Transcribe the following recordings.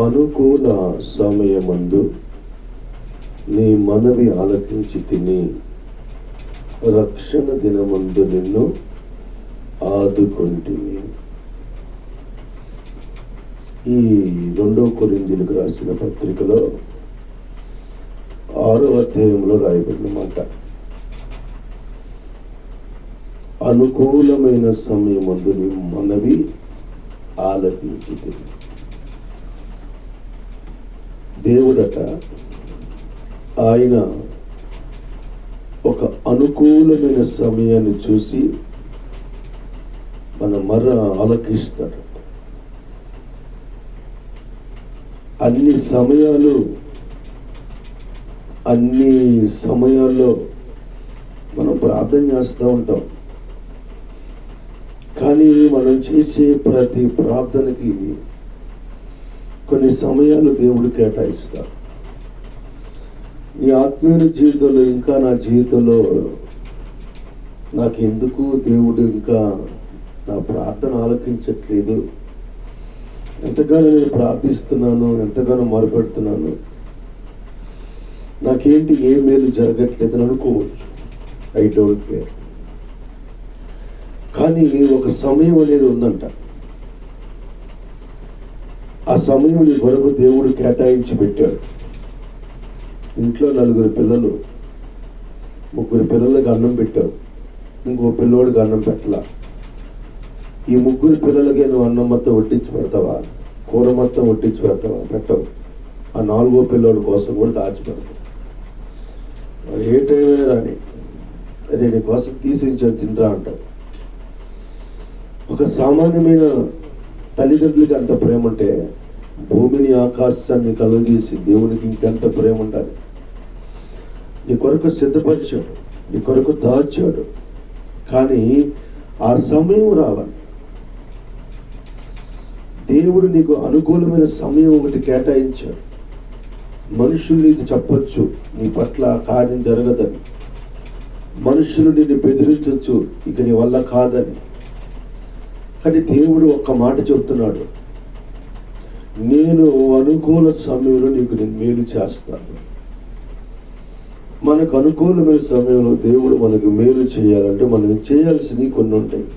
అనుకూల సమయమందు నీ మనవి ఆలకించి తిని రక్షణ దినమందు నిన్ను ఆదుకొంటిని. ఈ 2 కొరింథీయులకు రాసిన పత్రికలో 6వ అధ్యాయంలో రాయబడిన మాట, అనుకూలమైన సమయమందు నీ మనవి ఆలకించి తిని. దేవుడట ఆయన ఒక అనుకూలమైన సమయాన్ని చూసి మన మర్ర ఆలకిస్తాడు. అన్ని సమయాల్లో మనం ప్రార్థన చేస్తూ ఉంటాం, కానీ మనం చేసే ప్రతి ప్రార్థనకి కొన్ని సమయాలు దేవుడు కేటాయిస్తాడు. నీ ఆత్మీయ జీవితంలో ఇంకా నా జీవితంలో నాకెందుకు దేవుడు ఇంకా నా ప్రార్థన ఆలకించట్లేదు, ఎంతగానో నేను ప్రార్థిస్తున్నాను, ఎంతగానో మొరపెడుతున్నాను, నాకేంటి ఏ మేలు జరగట్లేదు అని అనుకోవచ్చు. I don't care. కానీ ఒక సమయం అనేది ఉందంట. ఆ సమయం నీ కొరకు దేవుడు కేటాయించి పెట్టాడు. ఇంట్లో 4 పిల్లలు, 3 పిల్లలకి అన్నం పెట్టావు, ఇంకో పిల్లోడికి అన్నం పెట్టలా. ఈ 3 పిల్లలకే నువ్వు అన్నం మొత్తం వడ్డించి పెడతావా? కూర మొత్తం వడ్డించి పెడతావా? పెట్టవు. ఆ 4వ పిల్లోడి కోసం కూడా దాచిపెడతావు. వాడు ఏ టైం అయినా రాని, అదే నీ కోసం తీసి ఉంచాను తింటా అంటావు. ఒక సామాన్యమైన తల్లిదండ్రులకి అంత ప్రేమ ఉంటే భూమిని ఆకాశాన్ని కలుగజేసి దేవునికి ఇంకెంత ప్రేమ ఉండాలి. నీ కొరకు సిద్ధపరిచాడు, నీ కొరకు దాచాడు, కానీ ఆ సమయం రావాలి. దేవుడు నీకు అనుకూలమైన సమయం ఒకటి కేటాయించాడు. మనుషులు నీకు చెప్పొచ్చు నీ పట్ల కార్యం జరగదని, మనుషులు నిన్ను బెదిరించవచ్చు ఇక నీ వల్ల కాదని, కానీ దేవుడు ఒక్క మాట చెప్తున్నాడు, నేను అనుకూల సమయంలో నీకు నేను మేలు చేస్తాను. మనకు అనుకూలమైన సమయంలో దేవుడు మనకు మేలు చేయాలంటే మనం చేయాల్సినవి కొన్ని ఉంటాయి.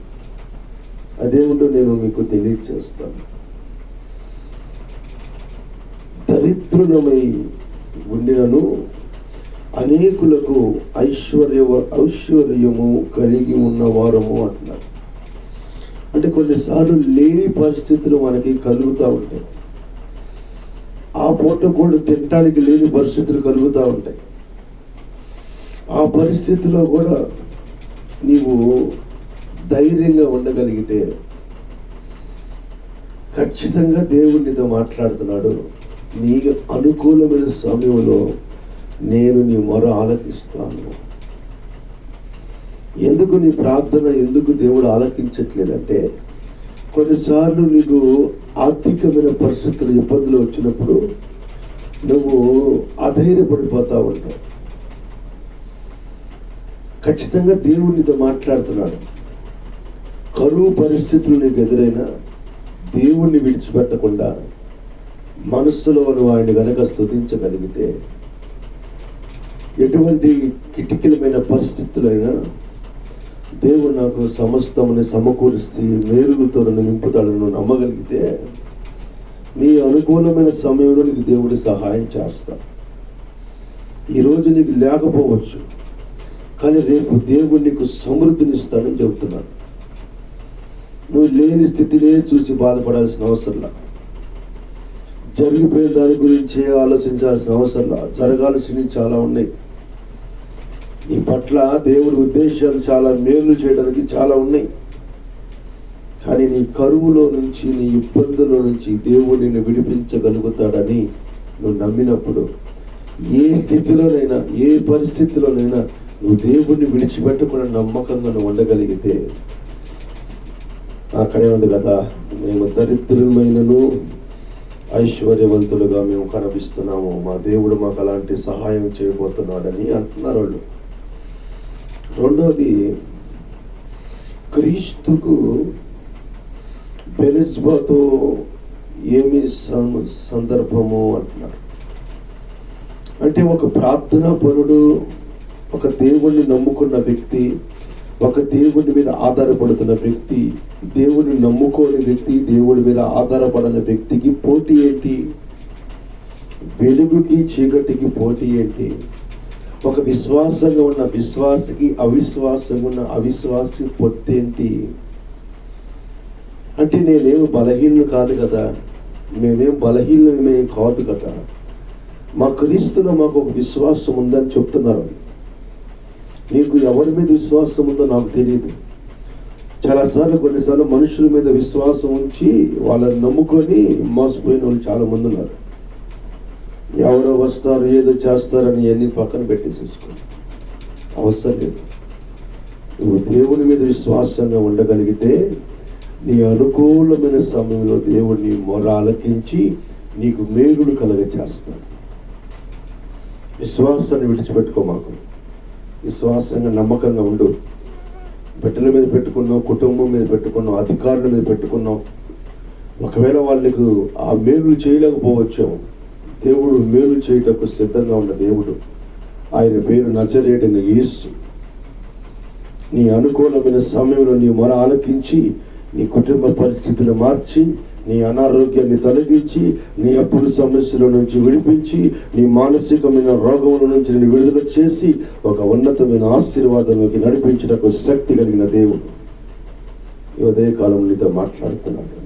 అదేమిటో నేను మీకు తెలియచేస్తాను. దరిద్రులమై ఉండినను అనేకులకు ఐశ్వర్యము కలిగి ఉన్న వారము అంటున్నారు. అంటే కొన్నిసార్లు లేని పరిస్థితులు మనకి కలుగుతూ ఉంటాయి. ఆ పూట కూడా తినటానికి లేని పరిస్థితులు కలుగుతూ ఉంటాయి. ఆ పరిస్థితిలో కూడా నీవు ధైర్యంగా ఉండగలిగితే ఖచ్చితంగా దేవుడు నీతో మాట్లాడుతున్నాడు. నీ అనుకూలమైన సమయంలో నేను నీ మొర ఆలకిస్తాను. ఎందుకు నీ ప్రార్థన ఎందుకు దేవుడు ఆలకించట్లేదంటే, కొన్నిసార్లు నీకు ఆర్థికమైన పరిస్థితులు ఇబ్బందులు వచ్చినప్పుడు నువ్వు అధైర్యపడిపోతూ ఉంటావు. ఖచ్చితంగా దేవుడు నీతో మాట్లాడుతున్నాడు. కరువు పరిస్థితులు నీకు ఎదురైనా దేవుణ్ణి విడిచిపెట్టకుండా మనస్సులో నువ్వు ఆయన గనక స్తుతించగలిగితే, ఎటువంటి కిటికీలమైన పరిస్థితులైనా దేవుడు నాకు సమస్తముని సమకూరిస్తే మేలులతో నన్ను నింపుతాడని నమ్మగలిగితే నీ అనుకూలమైన సమయంలో నీకు దేవుడు సహాయం చేస్తాడు. ఈరోజు నీకు లేకపోవచ్చు, కానీ రేపు దేవుడు నీకు సమృద్ధినిస్తాడని చెబుతున్నాడు. నువ్వు లేని స్థితినే చూసి బాధపడాల్సిన అవసరంలా, జరిగిపోయిన దాని గురించి ఆలోచించాల్సిన అవసరంలా. జరగాల్సినవి చాలా ఉన్నాయి. నీ పట్ల దేవుడి ఉద్దేశాలు చాలా మేలు చేయడానికి చాలా ఉన్నాయి. కానీ నీ కరువులో నుంచి, నీ ఇబ్బందుల నుంచి దేవుడు నిన్ను విడిపించగలుగుతాడని నువ్వు నమ్మినప్పుడు, ఏ స్థితిలోనైనా ఏ పరిస్థితిలోనైనా నువ్వు దేవుడిని విడిచిపెట్టకుండా నమ్మకంగా నువ్వు ఉండగలిగితే, అక్కడే ఉంది కదా, మేము దరిద్రులమైనను ఐశ్వర్యవంతులుగా మేము కనిపిస్తున్నాము, మా దేవుడు మాకు అలాంటి సహాయం చేయబోతున్నాడని అంటున్నారు వాళ్ళు. రెండోది, క్రీస్తుకు బెల్జెబూతో ఏమి సందర్భము అంటున్నారు. అంటే ఒక ప్రార్థనా పరుడు, ఒక దేవుణ్ణి నమ్ముకున్న వ్యక్తి, ఒక దేవుడి మీద ఆధారపడుతున్న వ్యక్తి, దేవుడిని నమ్ముకోని వ్యక్తి, దేవుడి మీద ఆధారపడిన వ్యక్తికి పోటీ ఏంటి? వెలుగుకి చీకటికి పోటీ ఏంటి? ఒక విశ్వాసంగా ఉన్న విశ్వాసికి అవిశ్వాసంగా ఉన్న అవిశ్వాసి పొత్తి ఏంటి? అంటే నేనేమి బలహీనులు కాదు కదా, మేమేం బలహీనమే కాదు కదా, మా క్రీస్తులో మాకు ఒక విశ్వాసం ఉందని చెప్తున్నారు. నీకు ఎవరి మీద విశ్వాసం ఉందో నాకు తెలియదు. కొన్నిసార్లు మనుషుల మీద విశ్వాసం ఉంచి వాళ్ళని నమ్ముకొని మోసపోయిన వాళ్ళు చాలా మంది ఉన్నారు. ఎవరో వస్తారు, ఏదో చేస్తారని అన్ని పక్కన పెట్టేసేసుకో, అవసరం లేదు. నువ్వు దేవుని మీద విశ్వాసంగా ఉండగలిగితే నీ అనుకూలమైన సమయంలో దేవుడిని మొర ఆలకించి నీకు మేలుడు కలగ చేస్తాడు. విశ్వాసాన్ని విడిచిపెట్టుకో. మాకు విశ్వాసంగా నమ్మకంగా ఉండు. బిడ్డల మీద పెట్టుకున్నావు, కుటుంబం మీద పెట్టుకున్నావు, అధికారుల మీద పెట్టుకున్నావు. ఒకవేళ వాళ్ళకు ఆ మేలు చేయలేకపోవచ్చాము, దేవుడు మేలు చేయటకు సిద్ధంగా ఉన్న దేవుడు. ఆయన పేరు నజరేయుడైన యేసు. నీ అనుకూలమైన సమయంలో నీ మొర ఆలకించి నీ కుటుంబ పరిస్థితులు మార్చి, నీ అనారోగ్యాన్ని తొలగించి, నీ అప్పుల సమస్యల నుంచి విడిపించి, నీ మానసికమైన రోగముల నుంచి నేను విడుదల చేసి ఒక ఉన్నతమైన ఆశీర్వాదంలోకి నడిపించడానికి శక్తి కలిగిన దేవుడు ఈ ఉదయకాలం నీతో మాట్లాడుతున్నాడు.